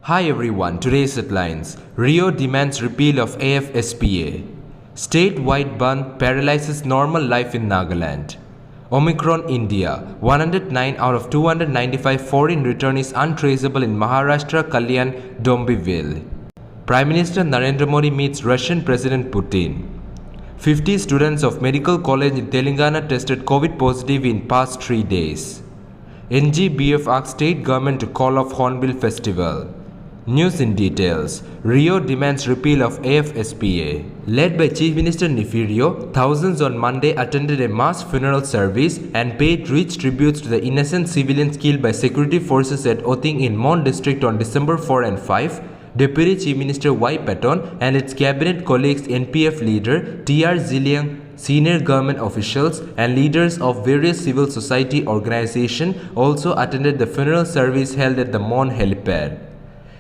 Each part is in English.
Hi everyone, today's headlines. Rio demands repeal of AFSPA. Statewide ban paralyzes normal life in Nagaland. Omicron India. 109 out of 295 foreign returnees untraceable in Maharashtra Kalyan Dombivli. Prime Minister Narendra Modi meets Russian President Putin. 50 students of medical college in Telangana tested COVID positive in past 3 days. NGBF asks state government to call off Hornbill festival. News in details. Rio demands repeal of AFSPA. Led by Chief Minister Nefirio, thousands on Monday attended a mass funeral service and paid rich tributes to the innocent civilians killed by security forces at Oting in Mon district on December 4 and 5. Deputy Chief Minister Y. Patton and its cabinet colleagues, NPF leader T.R. Ziliang, senior government officials and leaders of various civil society organizations also attended the funeral service held at the Mon helipad.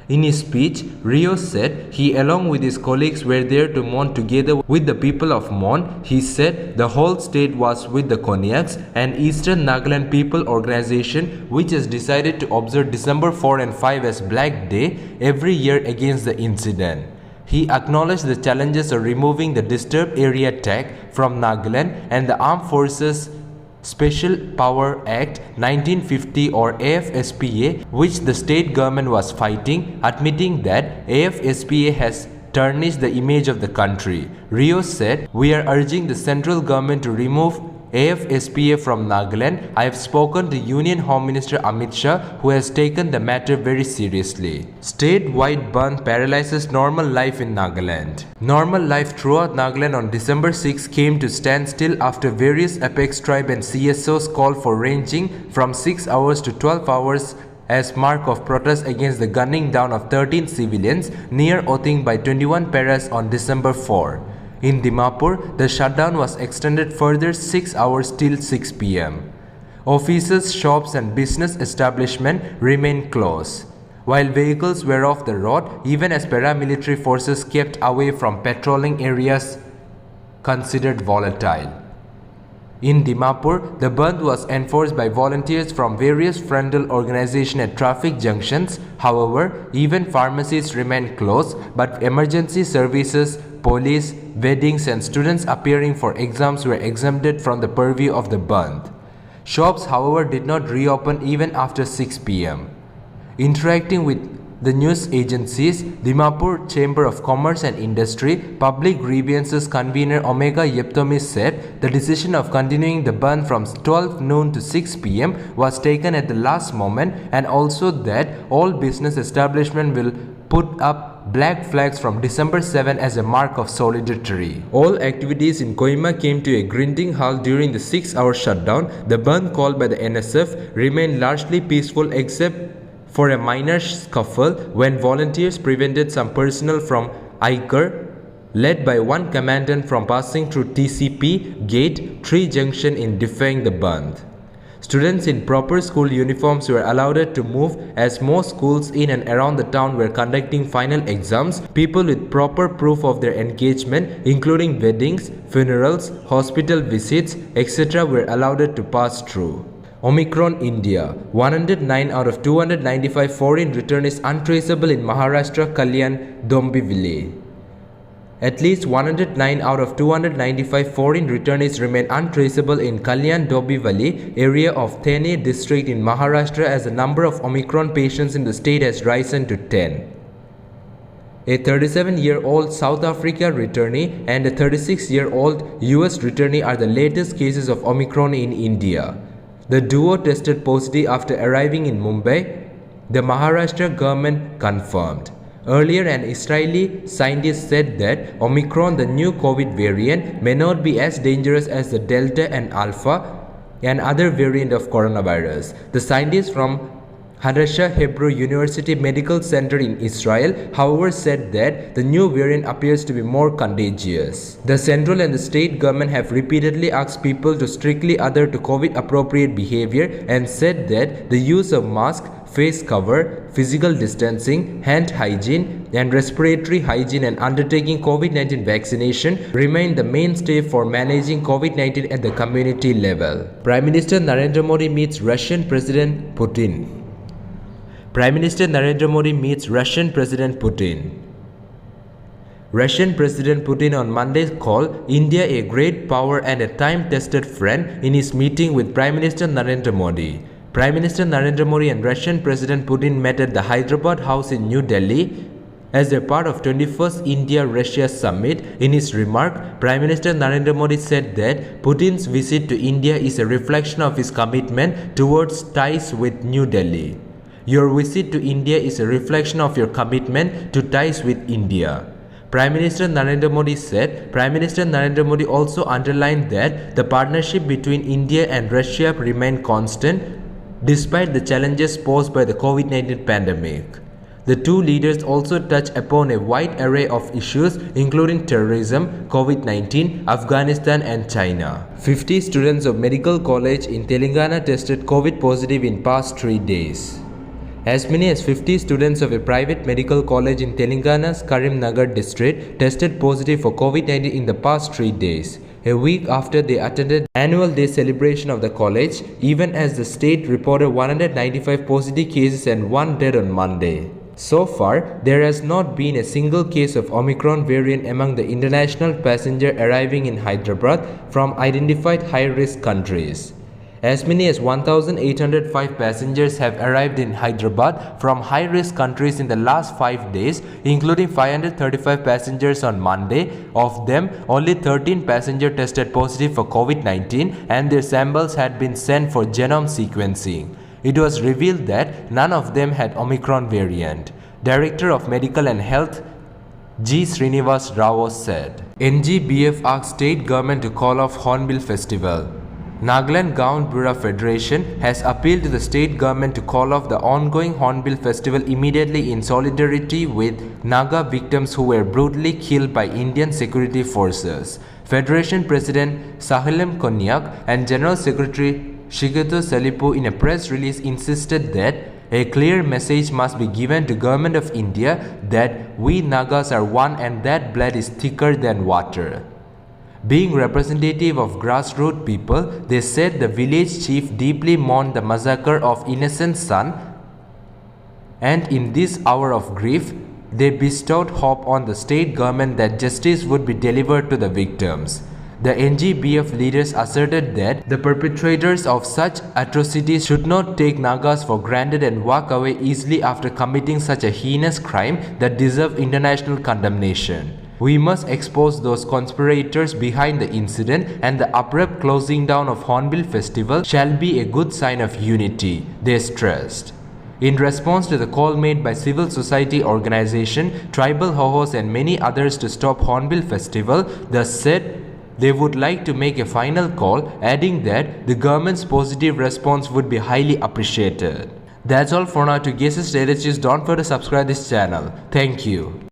In his speech, Rio said he along with his colleagues were there to mourn together with the people of Mon. He said the whole state was with the Konyaks and Eastern Nagaland People Organization, which has decided to observe December 4 and 5 as Black Day every year against the incident. He acknowledged the challenges of removing the Disturbed Area Tag from Nagaland and the Armed Forces Special Power Act 1950 or AFSPA, which the state government was fighting, admitting that AFSPA has tarnished the image of the country. Rio said, "We are urging the central government to remove AFSPA from Nagaland. I have spoken to Union Home Minister Amit Shah, who has taken the matter very seriously." Statewide ban paralyzes normal life in Nagaland. Normal life throughout Nagaland on December 6 came to stand still after various Apex Tribe and CSOs called for ranging from 6 hours to 12 hours as mark of protest against the gunning down of 13 civilians near Oting by 21 paras on December 4. In Dimapur, the shutdown was extended further 6 hours till 6 p.m. Offices, shops and business establishments remained closed, while vehicles were off the road even as paramilitary forces kept away from patrolling areas considered volatile. In Dimapur, the ban was enforced by volunteers from various frontal organizations at traffic junctions. However, even pharmacies remained closed, but emergency services, police, weddings and students appearing for exams were exempted from the purview of the ban. Shops, however, did not reopen even after 6 p.m. Interacting with the news agencies, Dimapur Chamber of Commerce and Industry Public Grievances convener Omega Yeptomi said the decision of continuing the ban from 12 noon to 6 p.m. was taken at the last moment, and also that all business establishments will put up black flags from December 7 as a mark of solidarity. All activities in Kohima came to a grinding halt during the 6-hour shutdown. The ban called by the NSF remained largely peaceful except for a minor scuffle when volunteers prevented some personnel from Aiker, led by one commandant, from passing through TCP Gate 3 junction in defying the ban. Students in proper school uniforms were allowed to move as most schools in and around the town were conducting final exams. People with proper proof of their engagement, including weddings, funerals, hospital visits, etc., were allowed to pass through. Omicron India. 109 out of 295 foreign returnees untraceable in Maharashtra Kalyan Dombivli. At least 109 out of 295 foreign returnees remain untraceable in Kalyan Dombivli area of Thane district in Maharashtra as the number of Omicron patients in the state has risen to 10. A 37-year-old South Africa returnee and a 36-year-old US returnee are the latest cases of Omicron in India. The duo tested positive after arriving in Mumbai, the Maharashtra government confirmed. Earlier, an Israeli scientist said that Omicron, the new COVID variant, may not be as dangerous as the Delta and Alpha, and other variant of coronavirus. The scientist from Hadassah Hebrew University Medical Center in Israel, however, said that the new variant appears to be more contagious. The central and the state government have repeatedly asked people to strictly adhere to COVID-appropriate behavior and said that the use of masks, face cover, physical distancing, hand hygiene, and respiratory hygiene and undertaking COVID-19 vaccination remain the mainstay for managing COVID-19 at the community level. Prime Minister Narendra Modi meets Russian President Putin. Prime Minister Narendra Modi meets Russian President Putin. Russian President Putin on Monday called India a great power and a time-tested friend in his meeting with Prime Minister Narendra Modi. Prime Minister Narendra Modi and Russian President Putin met at the Hyderabad House in New Delhi as a part of 21st India-Russia Summit. In his remark, Prime Minister Narendra Modi said that Putin's visit to India is a reflection of his commitment towards ties with New Delhi. Your visit to India is a reflection of your commitment to ties with India. Prime Minister Narendra Modi said. Prime Minister Narendra Modi also underlined that the partnership between India and Russia remained constant despite the challenges posed by the COVID-19 pandemic. The two leaders also touched upon a wide array of issues including terrorism, COVID-19, Afghanistan and China. 50 students of medical college in Telangana tested COVID positive in past 3 days. As many as 50 students of a private medical college in Telangana's Karimnagar district tested positive for COVID-19 in the past 3 days, a week after they attended annual day celebration of the college, even as the state reported 195 positive cases and 1 death on Monday. So far, there has not been a single case of Omicron variant among the international passengers arriving in Hyderabad from identified high-risk countries. As many as 1,805 passengers have arrived in Hyderabad from high-risk countries in the last 5 days, including 535 passengers on Monday. Of them, only 13 passengers tested positive for COVID-19 and their samples had been sent for genome sequencing. It was revealed that none of them had Omicron variant. Director of Medical and Health G. Srinivas Rao said. NGBF asked state government to call off Hornbill festival. Nagaland Gaon Bura Federation has appealed to the state government to call off the ongoing Hornbill festival immediately in solidarity with Naga victims who were brutally killed by Indian security forces. Federation President Sahilam Konyak and General Secretary Shigatu Salipu in a press release insisted that a clear message must be given to Government of India that we Nagas are one and that blood is thicker than water. Being representative of grassroots people, they said the village chief deeply mourned the massacre of innocent son, and in this hour of grief, they bestowed hope on the state government that justice would be delivered to the victims. The NGBF leaders asserted that the perpetrators of such atrocities should not take Nagas for granted and walk away easily after committing such a heinous crime that deserves international condemnation. We must expose those conspirators behind the incident, and the abrupt closing down of Hornbill Festival shall be a good sign of unity, they stressed. In response to the call made by civil society organization, tribal Hohos and many others to stop Hornbill Festival, they said they would like to make a final call, adding that the government's positive response would be highly appreciated. That's all for now. To get us latest news, don't forget to subscribe this channel. Thank you.